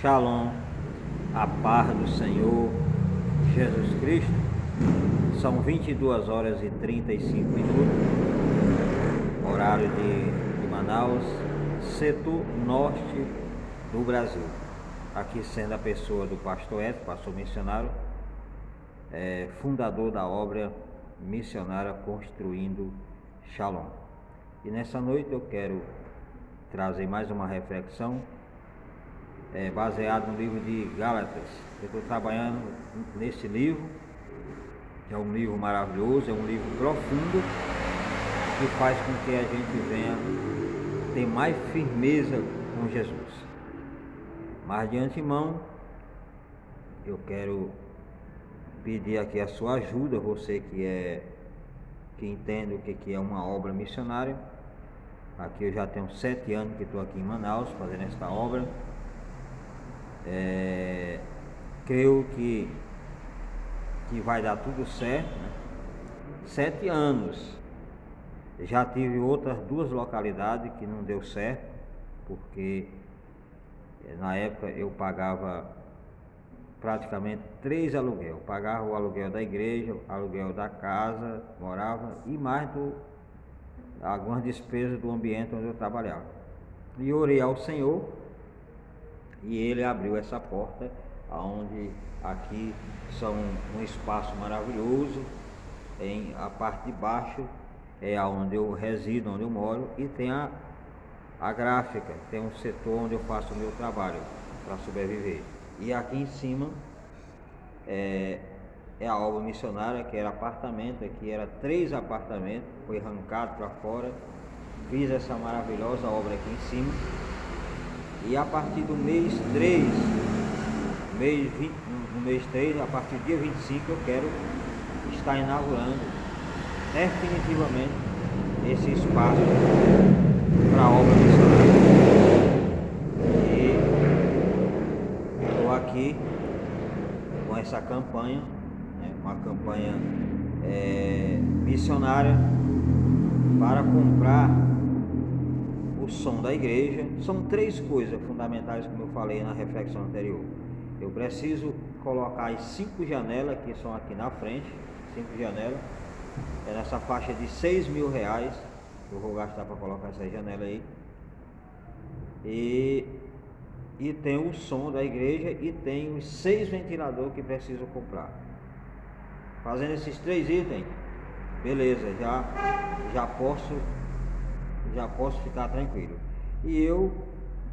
Shalom, a paz do Senhor Jesus Cristo. São 22 horas e 35 minutos, horário de Manaus, setor norte do Brasil. Aqui sendo a pessoa do pastor Edson, pastor missionário, fundador da obra missionária Construindo Shalom. E nessa noite eu quero trazer mais uma reflexão baseado no livro de Gálatas. Eu estou trabalhando nesse livro, que é um livro maravilhoso, é um livro profundo, que faz com que a gente venha ter mais firmeza com Jesus. Mas de antemão, eu quero pedir aqui a sua ajuda, você que entende o que é uma obra missionária. Aqui eu já tenho 7 anos que estou aqui em Manaus fazendo esta obra. Creio que vai dar tudo certo, né? 7 anos. Já tive outras 2 localidades que não deu certo, porque na época eu pagava praticamente 3 aluguel. Pagava o aluguel da igreja, o aluguel da casa, morava, e mais algumas despesas do ambiente onde eu trabalhava. E orei ao Senhor, e Ele abriu essa porta, onde aqui são um espaço maravilhoso. A parte de baixo é onde eu resido, onde eu moro, e tem a gráfica, tem um setor onde eu faço o meu trabalho para sobreviver. E aqui em cima é a obra missionária, que era apartamento, aqui era 3 apartamentos, foi arrancado para fora. Fiz essa maravilhosa obra aqui em cima. E a partir do mês 3, no mês 3, a partir do dia 25, eu quero estar inaugurando definitivamente esse espaço para a obra missionária. E estou aqui com essa campanha, né, uma campanha missionária para comprar o som da igreja. São 3 coisas fundamentais, como eu falei na reflexão anterior. Eu preciso colocar as 5 janelas que são aqui na frente, 5 janelas, nessa faixa de R$6.000 que eu vou gastar para colocar essa janela aí. E tem o som da igreja e tem os 6 ventiladores que preciso comprar. Fazendo esses 3 itens, beleza, já posso ficar tranquilo. E eu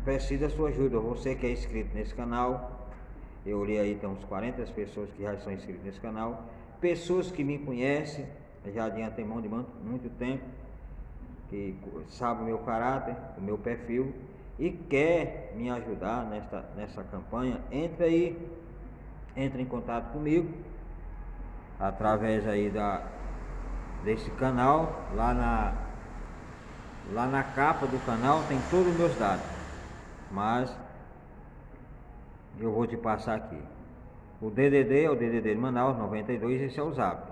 preciso da sua ajuda. Você que é inscrito nesse canal, eu olhei aí, tem uns 40 pessoas que já são inscritas nesse canal, pessoas que me conhecem já de antemão de muito tempo, que sabe o meu caráter, o meu perfil, e quer me ajudar nessa campanha. Entre em contato comigo através aí desse canal. Lá na capa do canal tem todos os meus dados, mas eu vou te passar aqui. O DDD é o DDD de Manaus, 92, esse é o Zap.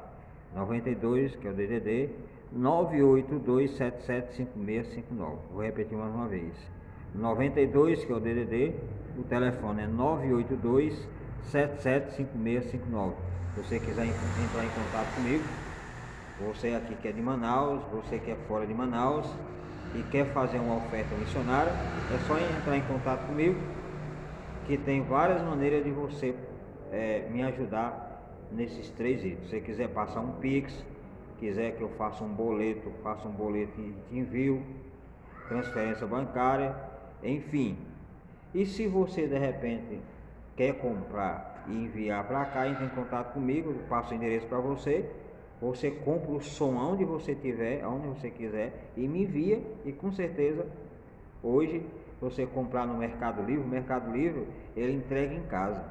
92, que é o DDD, 982775659. Vou repetir mais uma vez. 92, que é o DDD, o telefone é 982775659. Se você quiser entrar em contato comigo, você aqui que é de Manaus, você que é fora de Manaus e quer fazer uma oferta missionária, é só entrar em contato comigo, que tem várias maneiras de você me ajudar nesses 3 itens. Se você quiser passar um Pix, quiser que eu faça um boleto, de envio, transferência bancária, enfim. E se você de repente quer comprar e enviar para cá, entre em contato comigo, eu passo o endereço para você. Você compra o som onde você tiver, onde você quiser, e me envia. E com certeza, hoje, você comprar no Mercado Livre, o Mercado Livre, ele entrega em casa.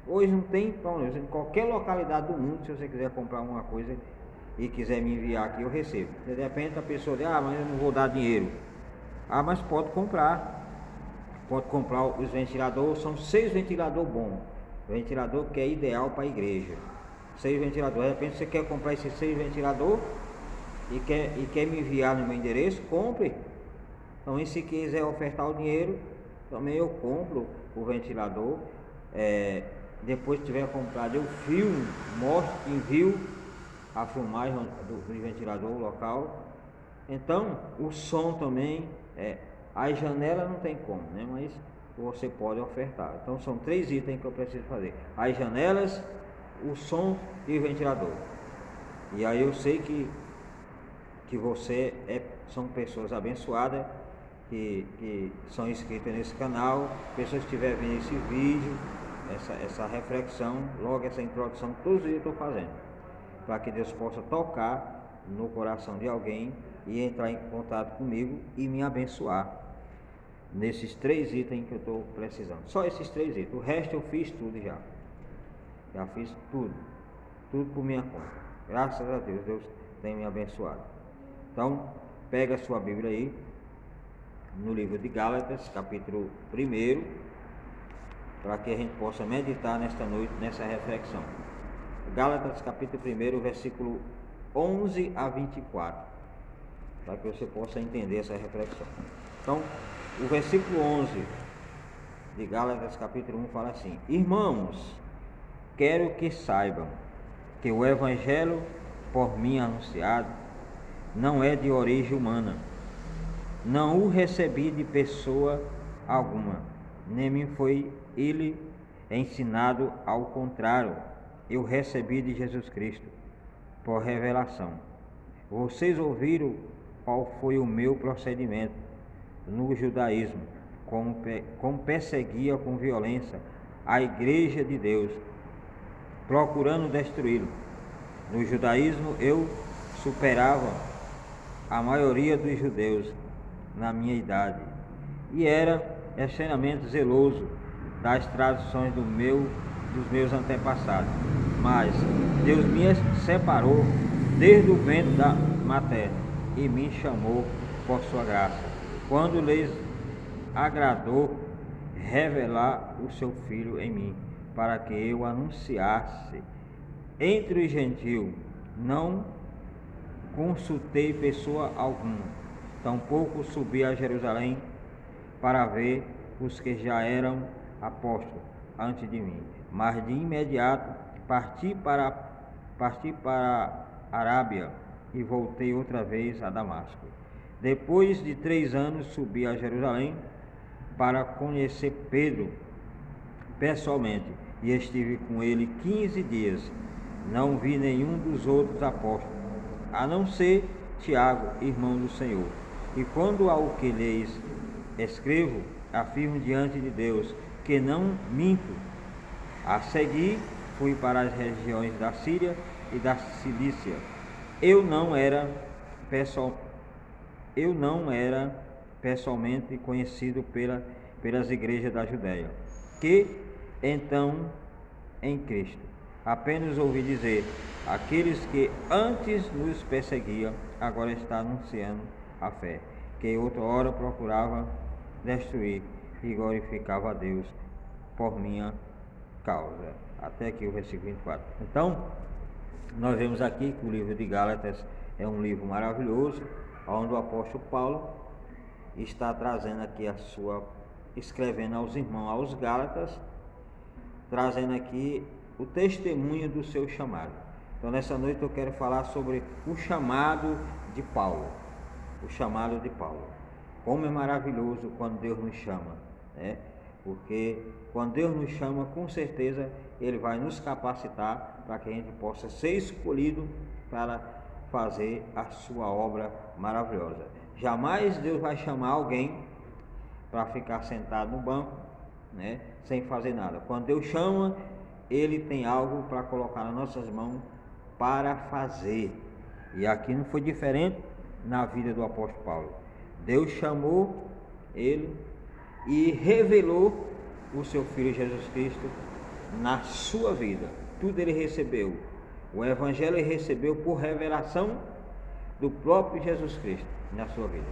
Hoje não tem pão, em qualquer localidade do mundo, se você quiser comprar alguma coisa e quiser me enviar aqui, eu recebo. De repente a pessoa diz, mas eu não vou dar dinheiro. Mas pode comprar. Pode comprar os ventiladores, são 6 ventiladores bons. Ventilador que é ideal para a igreja. 6 ventiladores. De repente você quer comprar esses 6 ventiladores e quer me enviar no meu endereço, compre. Então, e se quiser ofertar o dinheiro, também eu compro o ventilador. Depois que tiver comprado, eu filmo, mostro, envio a filmagem do ventilador local. Então, o som também, as janelas não tem como, né? Mas você pode ofertar. Então, são 3 itens que eu preciso fazer: as janelas, o som e o ventilador. E aí eu sei que você são pessoas abençoadas, que são inscritas nesse canal, pessoas que estiverem vendo esse vídeo, essa reflexão, logo essa introdução, todos os dias eu estou fazendo, para que Deus possa tocar no coração de alguém e entrar em contato comigo e me abençoar nesses 3 itens que eu estou precisando. Só esses 3 itens, o resto eu fiz tudo já fiz tudo por minha conta. Graças a Deus, Deus tem me abençoado. Então, pega a sua Bíblia aí, no livro de Gálatas, capítulo 1, para que a gente possa meditar nesta noite, nessa reflexão. Gálatas, capítulo 1, versículo 11 a 24, para que você possa entender essa reflexão. Então, o versículo 11 de Gálatas, capítulo 1, fala assim: Irmãos, quero que saibam que o evangelho por mim anunciado não é de origem humana. Não o recebi de pessoa alguma, nem me foi ele ensinado, ao contrário, eu recebi de Jesus Cristo, por revelação. Vocês ouviram qual foi o meu procedimento no judaísmo, como perseguia com violência a igreja de Deus, procurando destruí-lo. No judaísmo eu superava a maioria dos judeus na minha idade, e era extremamente zeloso das tradições dos meus antepassados. Mas Deus me separou desde o ventre da materna e me chamou por sua graça, quando lhes agradou revelar o seu Filho em mim, para que eu anunciasse entre os gentios. Não consultei pessoa alguma, tampouco subi a Jerusalém para ver os que já eram apóstolos antes de mim, mas de imediato parti para a Arábia e voltei outra vez a Damasco. Depois de 3 anos subi a Jerusalém para conhecer Pedro pessoalmente, e estive com ele 15 dias. Não vi nenhum dos outros apóstolos, a não ser Tiago, irmão do Senhor. E quando ao que lhes escrevo, afirmo diante de Deus que não minto. A seguir, fui para as regiões da Síria e da Cilícia. Eu não era pessoalmente conhecido pelas igrejas da Judéia, que então em Cristo. Apenas ouvi dizer: aqueles que antes nos perseguiam, agora está anunciando a fé, que outra hora procurava destruir, e glorificava a Deus por minha causa. Até aqui o versículo 24. Então, nós vemos aqui que o livro de Gálatas é um livro maravilhoso, onde o apóstolo Paulo está trazendo aqui escrevendo aos irmãos, aos Gálatas, trazendo aqui o testemunho do seu chamado. Então, nessa noite eu quero falar sobre o chamado de Paulo. O chamado de Paulo. Como é maravilhoso quando Deus nos chama, né? Porque quando Deus nos chama, com certeza Ele vai nos capacitar para que a gente possa ser escolhido para fazer a sua obra maravilhosa. Jamais Deus vai chamar alguém para ficar sentado no banco, né, sem fazer nada. Quando Deus chama, Ele tem algo para colocar nas nossas mãos para fazer. E aqui não foi diferente na vida do apóstolo Paulo. Deus chamou ele e revelou o seu Filho Jesus Cristo na sua vida. Tudo ele recebeu. O Evangelho ele recebeu por revelação do próprio Jesus Cristo na sua vida.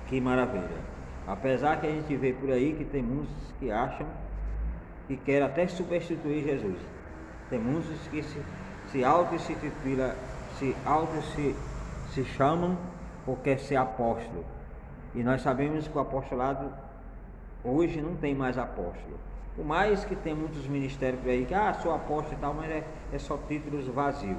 Que maravilha! Apesar que a gente vê por aí que tem muitos que acham que querem até substituir Jesus. Tem muitos que se chamam por quer ser apóstolo. E nós sabemos que o apostolado hoje não tem mais apóstolo. Por mais que tem muitos ministérios por aí que sou apóstolo e tal, mas é só títulos vazios.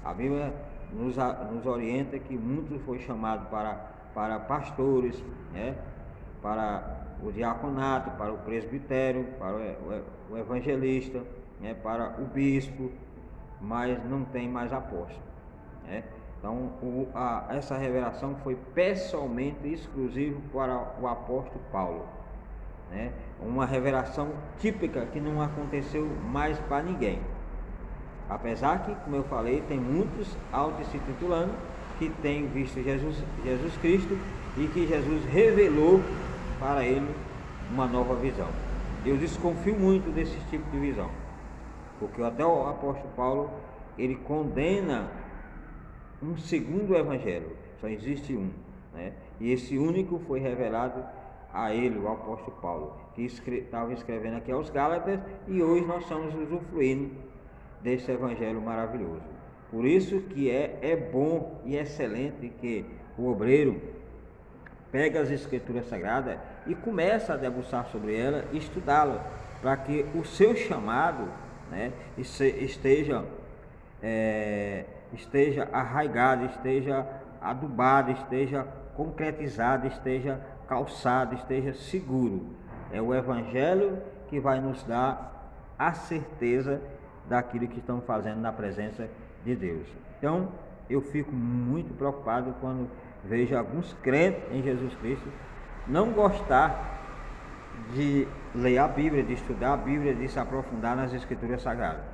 A Bíblia nos orienta que muitos foi chamado para pastores, né? Para o diaconato, para o presbitério, para o evangelista, né? Para o bispo, mas não tem mais apóstolo, né? Então essa revelação foi pessoalmente exclusiva para o apóstolo Paulo, né? Uma revelação típica que não aconteceu mais para ninguém. Apesar que, como eu falei, tem muitos se titulando que têm visto Jesus Cristo e que Jesus revelou para ele uma nova visão. Eu desconfio muito desse tipo de visão, porque até o apóstolo Paulo, ele condena um segundo evangelho, só existe um, né? E esse único foi revelado a ele, o apóstolo Paulo, que estava escrevendo aqui aos Gálatas, e hoje nós estamos usufruindo desse evangelho maravilhoso. Por isso que é bom e excelente que o obreiro pega as escrituras sagradas e começa a debruçar sobre ela e estudá-la, para que o seu chamado, né, esteja arraigado, esteja adubado, esteja concretizado, esteja calçado, esteja seguro. É o evangelho que vai nos dar a certeza daquilo que estamos fazendo na presença de Deus. Então, eu fico muito preocupado quando vejo alguns crentes em Jesus Cristo não gostar de ler a Bíblia, de estudar a Bíblia, de se aprofundar nas Escrituras Sagradas.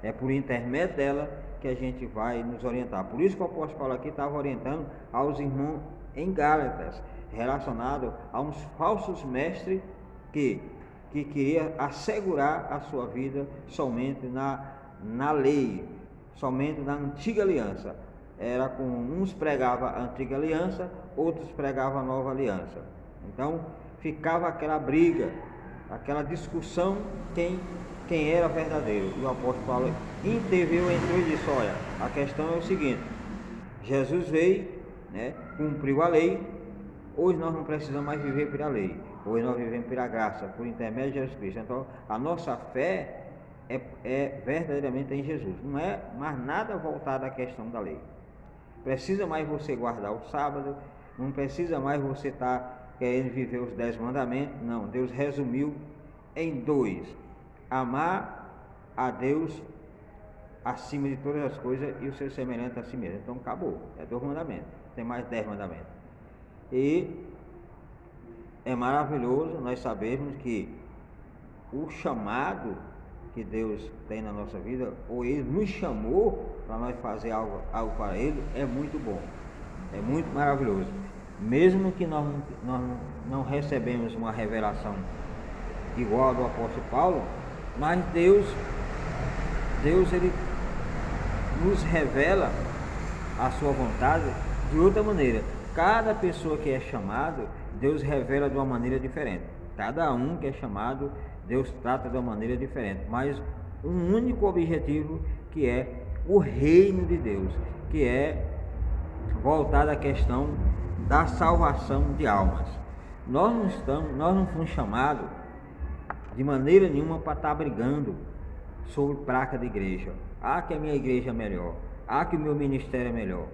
É por intermédio dela que a gente vai nos orientar. Por isso que o apóstolo Paulo aqui estava orientando aos irmãos em Gálatas, relacionado a uns falsos mestres que queria assegurar a sua vida somente na lei, somente na antiga aliança. Era com uns pregavam a antiga aliança, outros pregavam a nova aliança. Então ficava aquela briga, aquela discussão quem era verdadeiro. E o apóstolo Paulo interveio, entrou e disse: olha, a questão é o seguinte: Jesus veio, né, cumpriu a lei. Hoje nós não precisamos mais viver pela lei, hoje nós vivemos pela graça, por intermédio de Jesus Cristo. Então a nossa fé é verdadeiramente em Jesus, não é mais nada voltado à questão da lei. Precisa mais você guardar o sábado, não precisa mais você estar querendo viver os 10 mandamentos. Não, Deus resumiu em 2: amar a Deus acima de todas as coisas e o seu semelhante a si mesmo. Então acabou, é 2 mandamentos, tem mais 10 mandamentos. E é maravilhoso nós sabermos que o chamado que Deus tem na nossa vida, ou Ele nos chamou para nós fazer algo para Ele, é muito bom, é muito maravilhoso. Mesmo que nós não recebemos uma revelação igual a do apóstolo Paulo, mas Deus ele nos revela a sua vontade de outra maneira. Cada pessoa que é chamado, Deus revela de uma maneira diferente. Cada um que é chamado, Deus trata de uma maneira diferente, mas um único objetivo, que é o reino de Deus, que é voltado à questão da salvação de almas. Nós não fomos chamados de maneira nenhuma para estar brigando sobre placa de igreja. Que a minha igreja é melhor, que o meu ministério é melhor.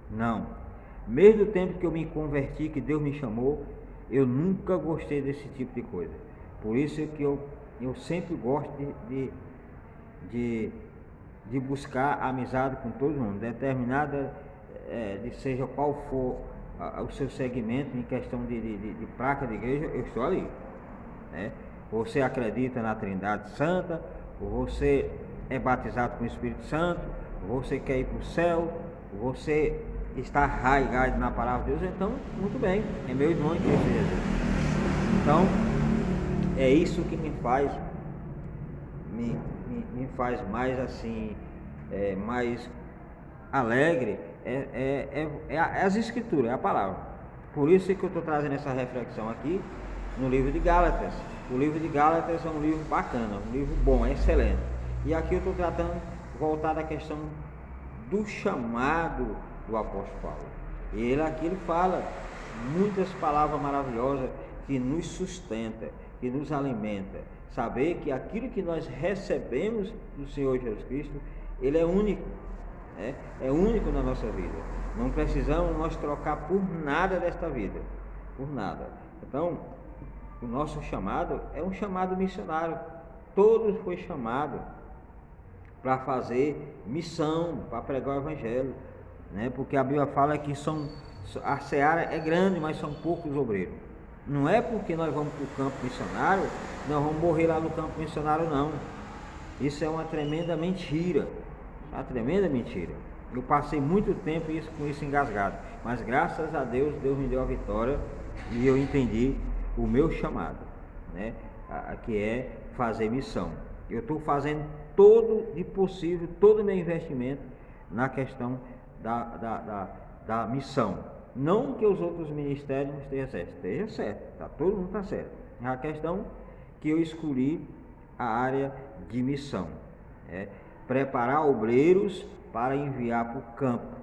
Não. Mesmo tempo que eu me converti, que Deus me chamou, eu nunca gostei desse tipo de coisa. Por isso é que eu sempre gosto de buscar amizade com todo mundo, determinada, seja qual for o seu segmento em questão de placa de igreja, eu estou ali, né? Você acredita na Trindade Santa, você é batizado com o Espírito Santo, você quer ir para o céu, você está arraigado na palavra de Deus, então muito bem, é meu irmão em Cristo Jesus. Então é isso que me faz mais assim, mais alegre, as escrituras, é a palavra. Por isso é que eu estou trazendo essa reflexão aqui no livro de Gálatas. O livro de Gálatas é um livro bacana, um livro bom, excelente. E aqui eu estou tratando, voltado à questão do chamado do apóstolo Paulo. E ele aqui fala muitas palavras maravilhosas, que nos sustenta, que nos alimenta. Saber que aquilo que nós recebemos do Senhor Jesus Cristo, Ele é único, é único na nossa vida. Não precisamos nós trocar por nada desta vida, por nada. Então, o nosso chamado é um chamado missionário. Todos foi chamado para fazer missão, para pregar o Evangelho, porque a Bíblia fala que a seara é grande, mas são poucos obreiros. Não é porque nós vamos para o campo missionário, nós vamos morrer lá no campo missionário, não. Isso é uma tremenda mentira, uma tremenda mentira. Eu passei muito tempo com isso engasgado, mas graças a Deus, Deus me deu a vitória e eu entendi o meu chamado, que é fazer missão. Eu estou fazendo todo o possível, todo o meu investimento na questão da missão. Não que os outros ministérios não estejam certos, esteja certo, todo mundo está certo. É a questão que eu escolhi a área de missão, preparar obreiros para enviar para o campo.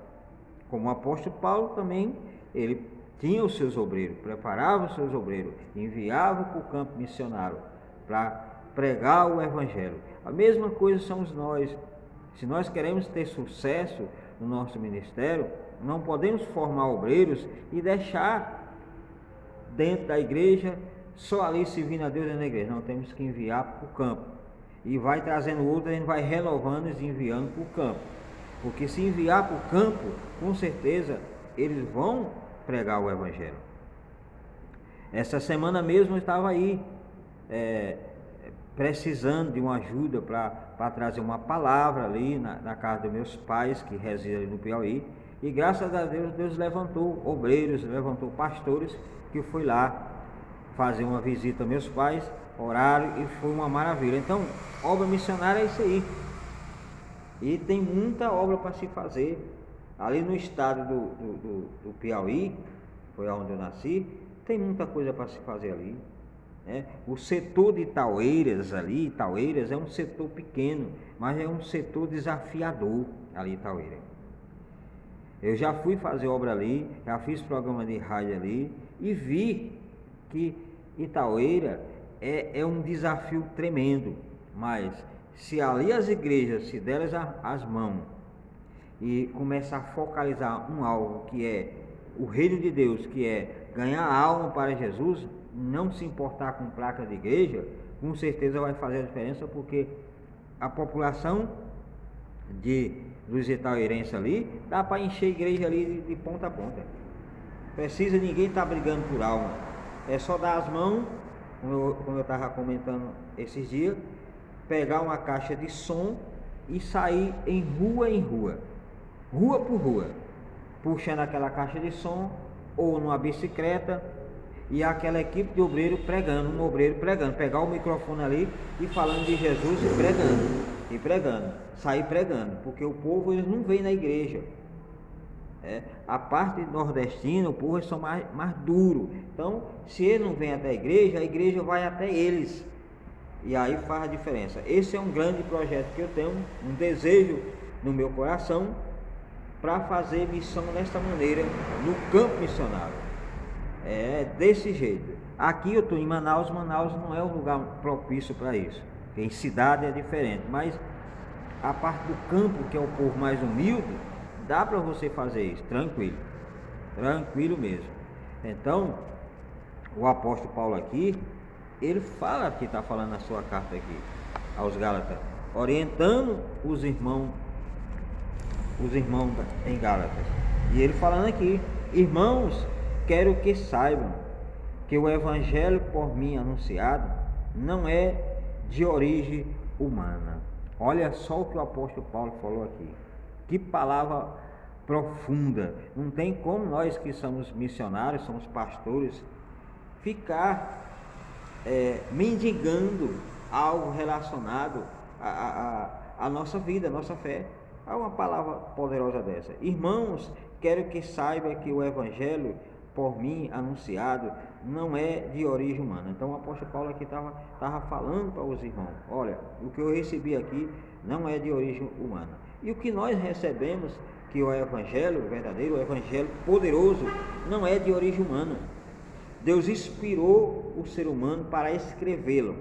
Como o apóstolo Paulo também, ele tinha os seus obreiros, preparava os seus obreiros, enviava para o campo missionário para pregar o Evangelho. A mesma coisa somos nós. Se nós queremos ter sucesso no nosso ministério, não podemos formar obreiros e deixar dentro da igreja só ali servindo a Deus dentro da igreja. Não, temos que enviar para o campo. E vai trazendo outro, a gente vai renovando e enviando para o campo. Porque se enviar para o campo, com certeza eles vão pregar o Evangelho. Essa semana mesmo eu estava aí precisando de uma ajuda para trazer uma palavra ali na casa dos meus pais, que residem ali no Piauí. E graças a Deus, Deus levantou obreiros, levantou pastores, que foi lá fazer uma visita aos meus pais, oraram e foi uma maravilha. Então, obra missionária é isso aí. E tem muita obra para se fazer. Ali no estado do Piauí, foi onde eu nasci, tem muita coisa para se fazer ali. O setor de Itaueiras ali, Itaueiras é um setor pequeno, mas é um setor desafiador ali, Itaueiras. Eu já fui fazer obra ali, já fiz programa de rádio ali e vi que Itaueira é um desafio tremendo, mas se ali as igrejas se derem as mãos e começar a focalizar algo que é o reino de Deus, que é ganhar alma para Jesus, não se importar com placa de igreja, com certeza vai fazer a diferença, porque a população dos itaueirenses ali, dá para encher a igreja ali de ponta a ponta. Precisa ninguém estar brigando por alma. É só dar as mãos, como eu estava comentando esses dias, pegar uma caixa de som e sair em rua por rua, puxando aquela caixa de som ou numa bicicleta, e aquela equipe de obreiro pregando, um obreiro pregando, pegar o microfone ali e falando de Jesus e pregando, sair pregando, porque o povo eles não vem na igreja. A parte nordestina, o povo eles são mais duro. Então, se ele não vem até a igreja vai até eles. E aí faz a diferença. Esse é um grande projeto que eu tenho, um desejo no meu coração para fazer missão desta maneira no campo missionário. É desse jeito. Aqui eu estou em Manaus não é um lugar propício para isso. Em cidade é diferente, mas a parte do campo, que é o povo mais humilde, dá para você fazer isso, tranquilo mesmo. Então, o apóstolo Paulo aqui, ele fala que está falando na sua carta aqui aos Gálatas, orientando os irmãos em Gálatas. E ele falando aqui: irmãos, quero que saibam que o evangelho por mim anunciado não é de origem humana. Olha só o que o apóstolo Paulo falou aqui. Que palavra profunda. Não tem como nós que somos missionários, somos pastores, ficar mendigando algo relacionado à nossa vida, à nossa fé. Há uma palavra poderosa dessa: irmãos, quero que saiba que o evangelho por mim anunciado não é de origem humana. Então o apóstolo Paulo aqui estava falando para os irmãos: olha, o que eu recebi aqui não é de origem humana. E o que nós recebemos, que o evangelho verdadeiro, o evangelho poderoso, não é de origem humana. Deus inspirou o ser humano para escrevê-lo,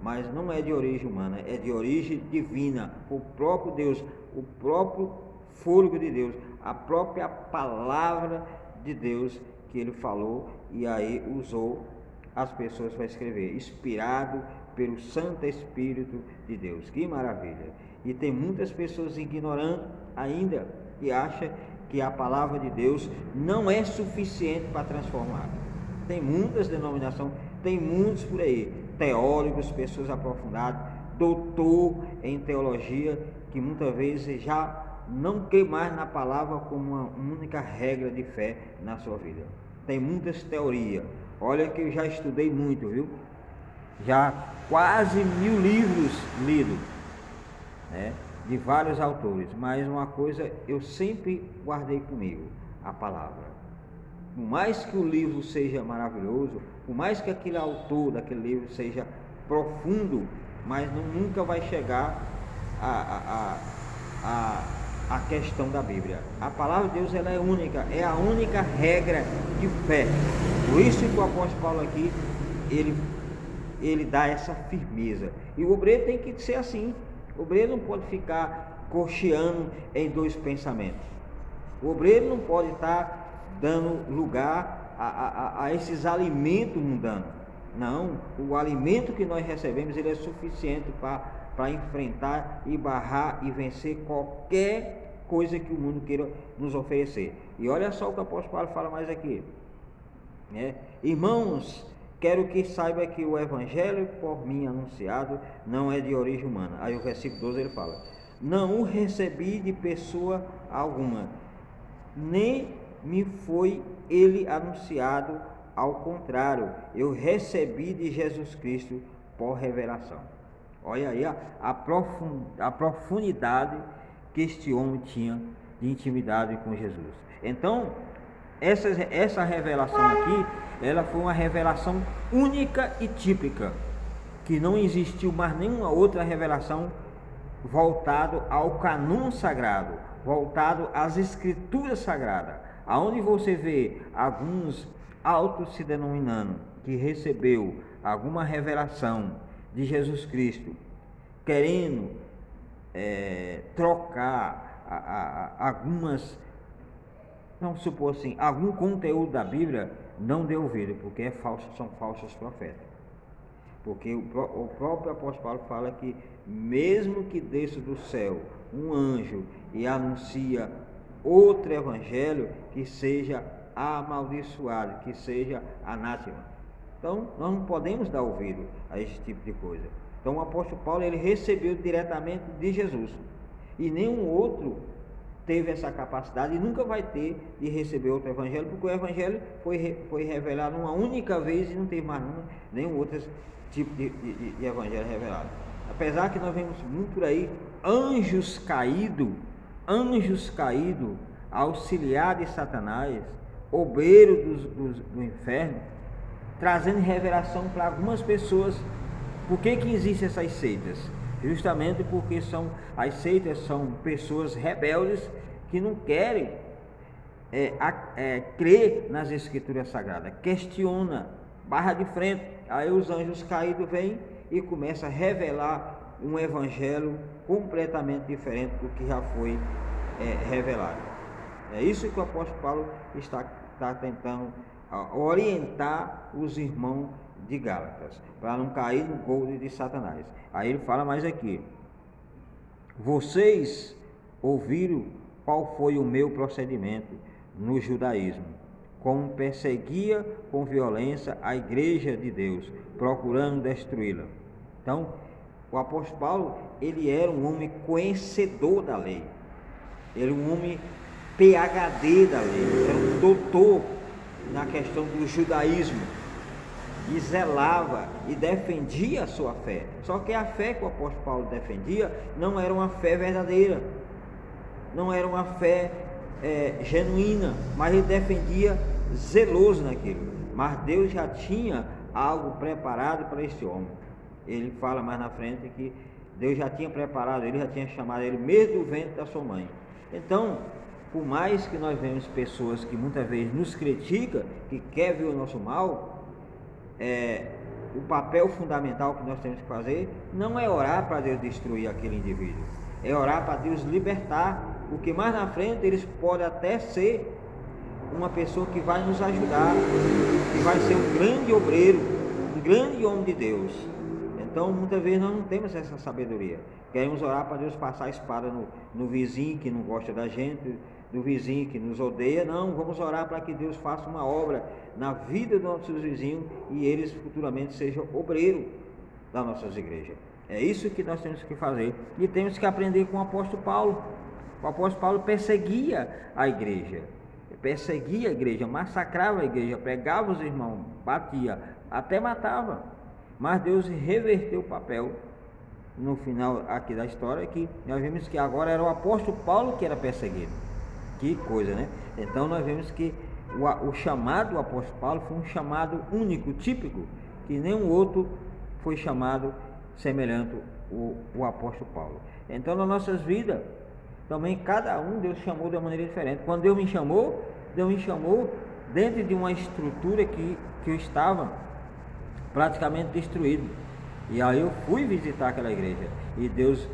mas não é de origem humana, é de origem divina. O próprio Deus, o próprio fôlego de Deus, a própria palavra de Deus que ele falou e aí usou as pessoas para escrever, inspirado pelo Santo Espírito de Deus. Que maravilha! E tem muitas pessoas ignorando ainda e acham que a palavra de Deus não é suficiente para transformar. Tem muitas denominações, tem muitos por aí, teólogos, pessoas aprofundadas, doutor em teologia, que muitas vezes já não crê mais na palavra como uma única regra de fé na sua vida. Tem muitas teorias. Olha que eu já estudei muito, viu? Já quase 1000 livros lidos, né? De vários autores, mas uma coisa eu sempre guardei comigo, a palavra. Por mais que o livro seja maravilhoso, por mais que aquele autor daquele livro seja profundo, mas nunca vai chegar a questão da Bíblia. A palavra de Deus, ela é única, é a única regra de fé. Por isso que o apóstolo Paulo aqui, ele dá essa firmeza. E o obreiro tem que ser assim. O obreiro não pode ficar cocheando em dois pensamentos. O obreiro não pode estar dando lugar a esses alimentos mundanos. Não, o alimento que nós recebemos, ele é suficiente para enfrentar e barrar e vencer qualquer coisa que o mundo queira nos oferecer. E olha só o que o apóstolo Paulo fala mais aqui, né? Irmãos, quero que saiba que o evangelho por mim anunciado não é de origem humana. Aí o versículo 12 ele fala: não o recebi de pessoa alguma, nem me foi ele anunciado, ao contrário, eu recebi de Jesus Cristo por revelação. Olha aí a profundidade que este homem tinha de intimidade com Jesus. Então, essa revelação aqui, ela foi uma revelação única e típica, que não existiu mais nenhuma outra revelação voltado ao cânon sagrado, voltado às escrituras sagradas, aonde você vê alguns autos se denominando que recebeu alguma revelação de Jesus Cristo, querendo trocar algumas, vamos supor assim, algum conteúdo da Bíblia, não dê ouvido, porque é falso, são falsos profetas. Porque o próprio apóstolo Paulo fala que mesmo que desça do céu um anjo e anuncia outro evangelho, que seja amaldiçoado, que seja anátema. Então nós não podemos dar ouvido a esse tipo de coisa. Então o apóstolo Paulo, ele recebeu diretamente de Jesus, e nenhum outro teve essa capacidade e nunca vai ter de receber outro evangelho, porque o evangelho foi revelado uma única vez e não teve mais nenhum outro tipo de evangelho revelado. Apesar que nós vemos muito por aí anjos caídos, auxiliar de Satanás, obreiro do inferno, trazendo revelação para algumas pessoas. Por que existem essas seitas? Justamente porque as seitas são pessoas rebeldes que não querem crer nas escrituras sagradas, questiona, barra de frente. Aí os anjos caídos vêm e começam a revelar um evangelho completamente diferente do que já foi revelado. É isso que o apóstolo Paulo está tentando orientar os irmãos de Gálatas, para não cair no golpe de Satanás. Aí ele fala mais aqui: vocês ouviram qual foi o meu procedimento no judaísmo, como perseguia com violência a igreja de Deus, procurando destruí-la. Então, o apóstolo Paulo, ele era um homem conhecedor da lei, ele era um homem PhD da lei, era um doutor na questão do judaísmo, e zelava e defendia a sua fé. Só que a fé que o apóstolo Paulo defendia não era uma fé verdadeira, não era uma fé genuína, mas ele defendia zeloso naquilo. Mas Deus já tinha algo preparado para esse homem. Ele fala mais na frente que Deus já tinha preparado, ele já tinha chamado ele mesmo do ventre da sua mãe. Então, por mais que nós vemos pessoas que muitas vezes nos criticam, que quer ver o nosso mal, o papel fundamental que nós temos que fazer não é orar para Deus destruir aquele indivíduo, é orar para Deus libertar, porque mais na frente eles podem até ser uma pessoa que vai nos ajudar, que vai ser um grande obreiro, um grande homem de Deus. Então muitas vezes nós não temos essa sabedoria, queremos orar para Deus passar a espada no vizinho que não gosta da gente, do vizinho que nos odeia. Não, vamos orar para que Deus faça uma obra na vida dos nossos vizinhos e eles futuramente sejam obreiros das nossas igrejas. É isso que nós temos que fazer e temos que aprender com o apóstolo Paulo. O apóstolo Paulo perseguia a igreja, massacrava a igreja, pegava os irmãos, batia, até matava, mas Deus reverteu o papel. No final aqui da história, que nós vemos que agora era o apóstolo Paulo que era perseguido. Que coisa, né? Então nós vemos que o chamado do apóstolo Paulo foi um chamado único, típico, que nenhum outro foi chamado semelhante o apóstolo Paulo. Então nas nossas vidas, também cada um Deus chamou de uma maneira diferente. Quando Deus me chamou dentro de uma estrutura que eu estava praticamente destruído. E aí eu fui visitar aquela igreja e Deus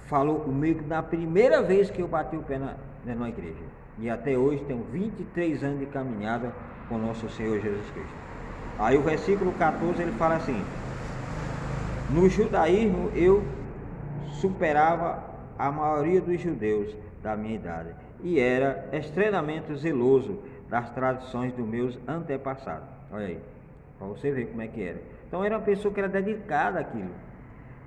falou comigo na primeira vez que eu bati o pé na igreja. E até hoje tenho 23 anos de caminhada com nosso Senhor Jesus Cristo. Aí o versículo 14 ele fala assim: no judaísmo eu superava a maioria dos judeus da minha idade e era extremamente zeloso das tradições dos meus antepassados. Olha aí, para você ver como é que era. Então era uma pessoa que era dedicada àquilo.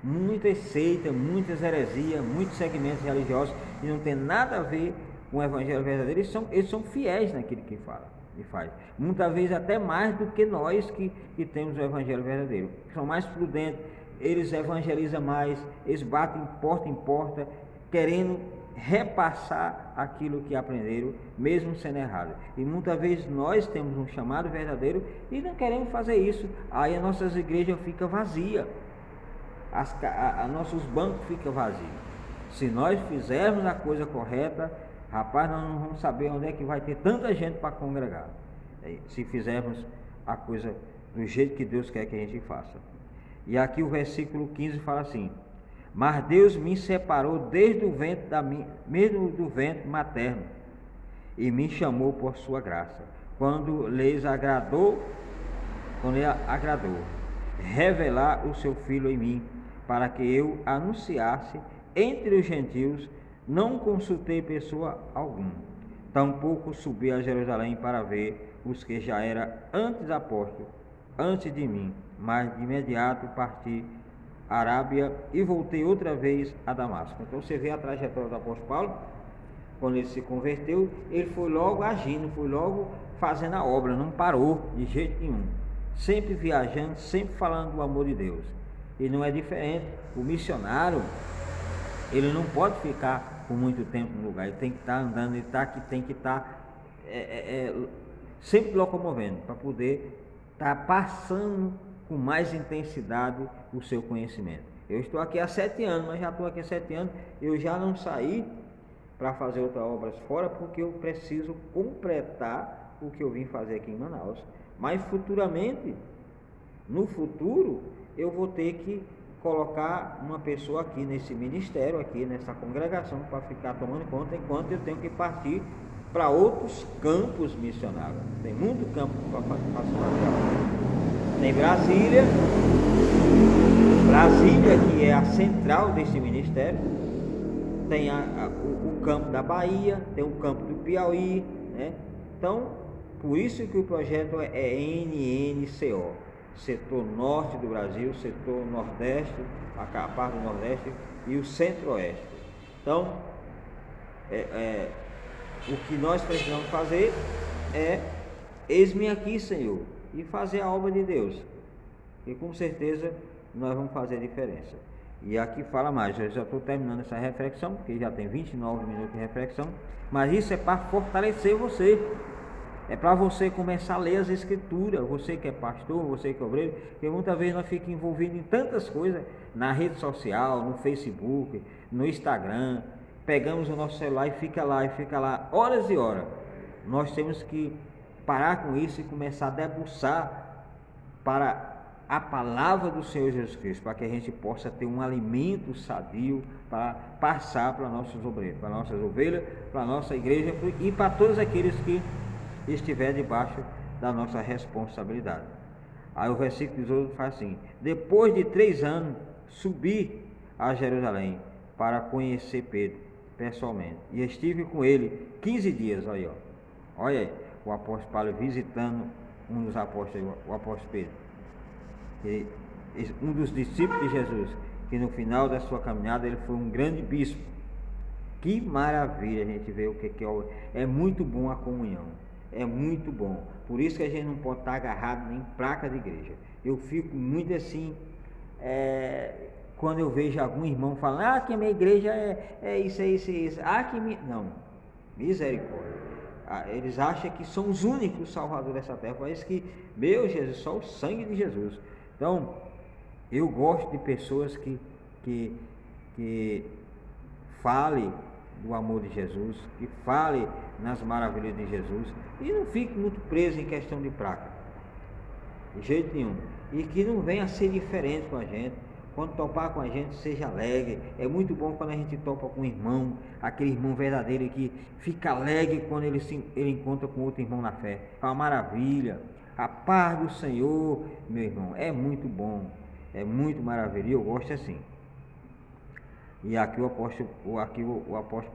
Muitas seitas, muitas heresias, muitos segmentos religiosos e não tem nada a ver com o evangelho verdadeiro. Eles são fiéis naquilo que fala e faz. Muitas vezes até mais do que nós que temos o evangelho verdadeiro. São mais prudentes, eles evangelizam mais, eles batem porta em porta, querendo repassar aquilo que aprenderam, mesmo sendo errado. E muitas vezes nós temos um chamado verdadeiro e não queremos fazer isso. Aí as nossas igrejas ficam vazias, nossos bancos ficam vazios. Se nós fizermos a coisa correta, rapaz, nós não vamos saber onde é que vai ter tanta gente para congregar, se fizermos a coisa do jeito que Deus quer que a gente faça. E aqui o versículo 15 fala assim: mas Deus me separou desde o ventre mesmo do ventre materno, e me chamou por sua graça, quando lhes agradou, revelar o seu Filho em mim, para que eu anunciasse entre os gentios. Não consultei pessoa alguma, tampouco subi a Jerusalém para ver os que já eram antes apóstolos, antes de mim, mas de imediato parti Arábia e voltei outra vez a Damasco. Então você vê a trajetória do apóstolo Paulo. Quando ele se converteu, ele foi logo agindo, foi logo fazendo a obra, não parou de jeito nenhum, sempre viajando, sempre falando do amor de Deus. E não é diferente. O missionário, ele não pode ficar por muito tempo no lugar, ele tem que estar andando, ele tem que estar sempre locomovendo, para poder estar passando com mais intensidade o seu conhecimento. Eu estou aqui há 7 anos, mas já estou aqui há 7 anos, eu já não saí para fazer outras obras fora, porque eu preciso completar o que eu vim fazer aqui em Manaus. Mas futuramente, no futuro, eu vou ter que colocar uma pessoa aqui nesse ministério, aqui nessa congregação, para ficar tomando conta, enquanto eu tenho que partir para outros campos missionários. Tem muito campo para fazer. Tem Brasília, que é a central desse ministério, tem o campo da Bahia, tem o campo do Piauí, né? Então, por isso que o projeto é NNCO, setor norte do Brasil, setor nordeste, a parte do nordeste e o centro-oeste. Então, o que nós precisamos fazer é: eis-me aqui, Senhor, e fazer a obra de Deus, e com certeza nós vamos fazer a diferença. E aqui fala mais, eu já estou terminando essa reflexão, porque já tem 29 minutos de reflexão, mas isso é para fortalecer você, é para você começar a ler as escrituras, você que é pastor, você que é obreiro, porque muitas vezes nós ficamos envolvidos em tantas coisas, na rede social, no Facebook, no Instagram, pegamos o nosso celular e fica lá, horas e horas. Nós temos que parar com isso e começar a debruçar para a palavra do Senhor Jesus Cristo, para que a gente possa ter um alimento sadio para passar para nossos obreiros, para nossas ovelhas, para a nossa igreja e para todos aqueles que estiver debaixo da nossa responsabilidade. Aí o versículo 18 faz assim: depois de 3 anos, subi a Jerusalém para conhecer Pedro pessoalmente, e estive com ele 15 dias. Olha aí, o apóstolo Paulo visitando um dos apóstolos, o apóstolo Pedro, um dos discípulos de Jesus, que no final da sua caminhada ele foi um grande bispo. Que maravilha a gente ver o que é muito bom a comunhão, é muito bom. Por isso que a gente não pode estar agarrado nem placa de igreja. Eu fico muito assim, quando eu vejo algum irmão falando, que a minha igreja é isso. Não, misericórdia. Eles acham que são os únicos salvadores dessa terra. Parece que, meu Jesus, só o sangue de Jesus. Então, eu gosto de pessoas que fale do amor de Jesus, que fale nas maravilhas de Jesus, e não fique muito preso em questão de placa, de jeito nenhum, e que não venha a ser diferente com a gente. Quando topar com a gente, seja alegre. É muito bom quando a gente topa com um irmão, aquele irmão verdadeiro que fica alegre quando ele encontra com outro irmão na fé. É uma maravilha. A paz do Senhor, meu irmão, é muito bom, é muito maravilhoso. Eu gosto assim. E aqui o apóstolo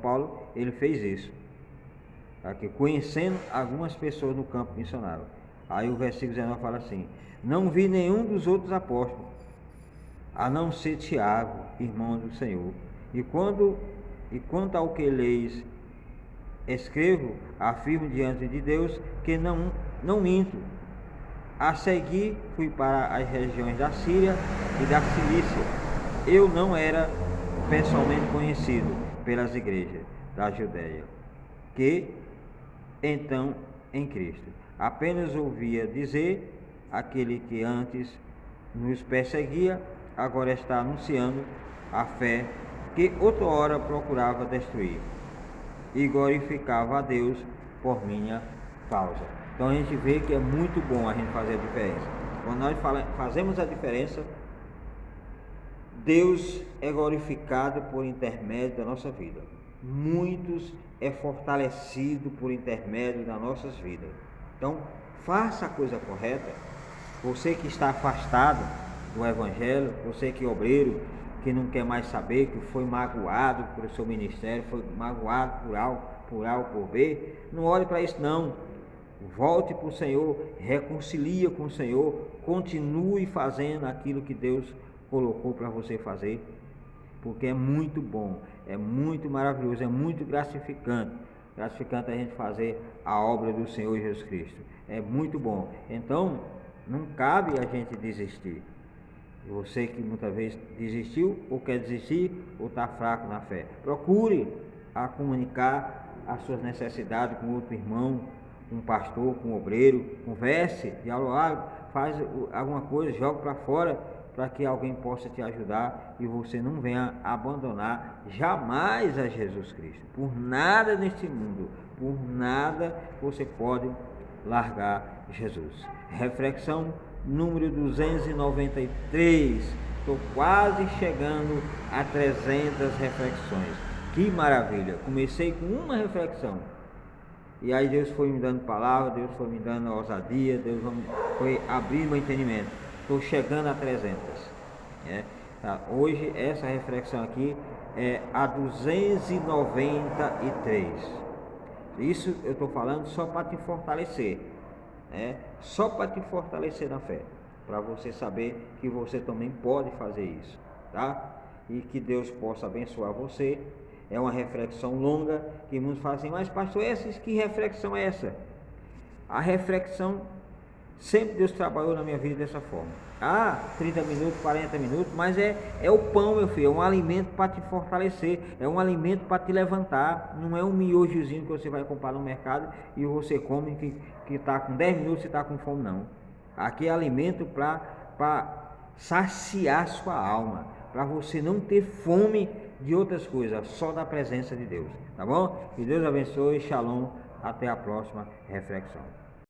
Paulo, ele fez isso, aqui, conhecendo algumas pessoas no campo missionário. Aí o versículo 19 fala assim: não vi nenhum dos outros apóstolos, a não ser Tiago, irmão do Senhor. E quanto ao que leis, escrevo, afirmo diante de Deus que não minto. A seguir fui para as regiões da Síria e da Cilícia. Eu não era pessoalmente conhecido pelas igrejas da Judéia, que então em Cristo apenas ouvia dizer: aquele que antes nos perseguia, agora está anunciando a fé que outrora procurava destruir, e glorificava a Deus por minha causa. Então a gente vê que é muito bom a gente fazer a diferença. Quando nós fazemos a diferença, Deus é glorificado por intermédio da nossa vida. Muitos é fortalecido por intermédio das nossas vidas. Então, faça a coisa correta. Você que está afastado do Evangelho, você que é obreiro, que não quer mais saber, que foi magoado por seu ministério, foi magoado por A ou por B, não olhe para isso não. Volte para o Senhor, reconcilia com o Senhor, continue fazendo aquilo que Deus colocou para você fazer, porque é muito bom, é muito maravilhoso, é muito gratificante a gente fazer a obra do Senhor Jesus Cristo, é muito bom. Então não cabe a gente desistir. Você que muitas vezes desistiu, ou quer desistir, ou está fraco na fé, procure a comunicar as suas necessidades com outro irmão, com um pastor, com um obreiro, converse, dialogue, faz alguma coisa, joga para fora, para que alguém possa te ajudar e você não venha abandonar jamais a Jesus Cristo. Por nada neste mundo, por nada você pode largar Jesus. Reflexão número 293. Estou quase chegando a 300 reflexões. Que maravilha! Comecei com uma reflexão. E aí Deus foi me dando palavra, Deus foi me dando ousadia, Deus foi abrindo meu entendimento. Estou chegando a 300. Tá? Hoje essa reflexão aqui é a 293. Isso eu estou falando só para te fortalecer. Só para te fortalecer na fé. Para você saber que você também pode fazer isso. Tá? E que Deus possa abençoar você. É uma reflexão longa, que muitos falam assim: mas pastor, que reflexão é essa? A reflexão, sempre Deus trabalhou na minha vida dessa forma. 30 minutos, 40 minutos, mas é o pão, meu filho, é um alimento para te fortalecer, é um alimento para te levantar, não é um miojozinho que você vai comprar no mercado e você come que está com 10 minutos e está com fome, não. Aqui é alimento para saciar sua alma, para você não ter fome de outras coisas, só da presença de Deus, tá bom? Que Deus abençoe, shalom, até a próxima reflexão.